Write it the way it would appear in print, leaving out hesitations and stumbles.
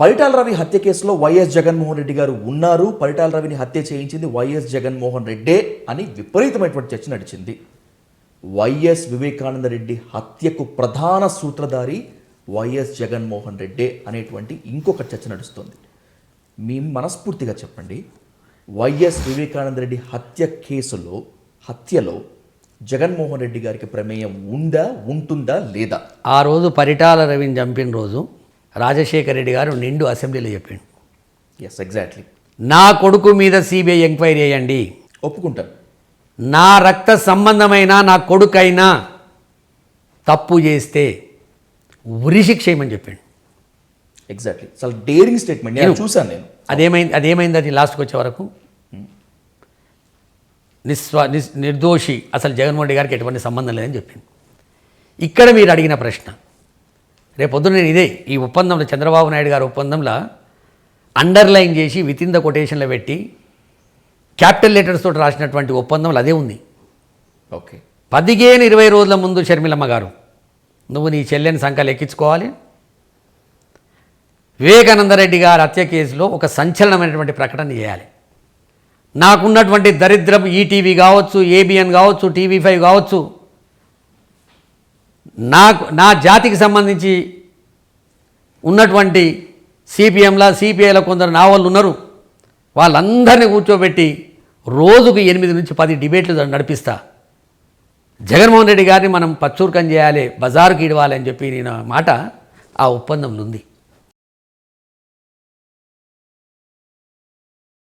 పరిటాల రవి హత్య కేసులో వైఎస్ జగన్మోహన్ రెడ్డి గారు ఉన్నారు, పరిటాల రవిని హత్య చేయించింది వైఎస్ జగన్మోహన్ రెడ్డే అని విపరీతమైనటువంటి చర్చ నడిచింది. వైఎస్ వివేకానంద రెడ్డి హత్యకు ప్రధాన సూత్రధారి వైఎస్ జగన్మోహన్ రెడ్డే అనేటువంటి ఇంకొక చర్చ నడుస్తుంది. మీ మనస్ఫూర్తిగా చెప్పండి, వైఎస్ వివేకానంద రెడ్డి హత్యలో జగన్మోహన్ రెడ్డి గారికి ప్రమేయం ఉందా, ఉంటుందా లేదా? ఆ రోజు పరిటాల రవిని చంపిన రోజు రాజశేఖర రెడ్డి గారు నిండు అసెంబ్లీలో చెప్పిండు, ఎస్ ఎగ్జాక్ట్లీ, నా కొడుకు మీద సిబిఐ ఎంక్వైరీ చేయండి, ఒప్పుకుంటాను, నా రక్త సంబంధమైన నా కొడుకైనా తప్పు చేస్తే ఉరిశిక్ష చేయమని చెప్పిండు. ఎగ్జాక్ట్లీ, చాలా డేరింగ్ స్టేట్మెంట్. నేను చూశాను. నేను అదేమైంది అది లాస్ట్కి వచ్చే వరకు నిర్దోషి, అసలు జగన్మోహన్ రెడ్డి గారికి ఎటువంటి సంబంధం లేదని చెప్పింది. ఇక్కడ మీరు అడిగిన ప్రశ్న, రేపొద్దున నేను ఇదే ఈ ఒప్పందంలో చంద్రబాబు నాయుడు గారి ఒప్పందంలో అండర్లైన్ చేసి వితిన్ ద కొటేషన్లో పెట్టి క్యాపిటల్ లెటర్స్ తోటి రాసినటువంటి ఒప్పందంలో అదే ఉంది. ఓకే, 15-20 రోజుల ముందు షర్మిలమ్మ గారు, నువ్వు నీ చెల్లెని సంఖ్యలు ఎక్కించుకోవాలి, వివేకానందరెడ్డి గారి హత్య కేసులో ఒక సంచలనమైనటువంటి ప్రకటన చేయాలి, నాకున్నటువంటి దరిద్రం ఈటీవీ కావచ్చు, ఏబిఎన్ కావచ్చు, టీవీ5 కావచ్చు, నా జాతికి సంబంధించి ఉన్నటువంటి సిపిఐలో కొందరు నా వాళ్ళు ఉన్నారు, వాళ్ళందరినీ కూర్చోబెట్టి రోజుకు 8 నుంచి 10 డిబేట్లు నడిపిస్తా, జగన్మోహన్ రెడ్డి గారిని మనం పచ్చూర్కం చేయాలి, బజారుకి ఇడవాలి అని చెప్పి నేను మాట ఆ ఒప్పందంలో ఉంది.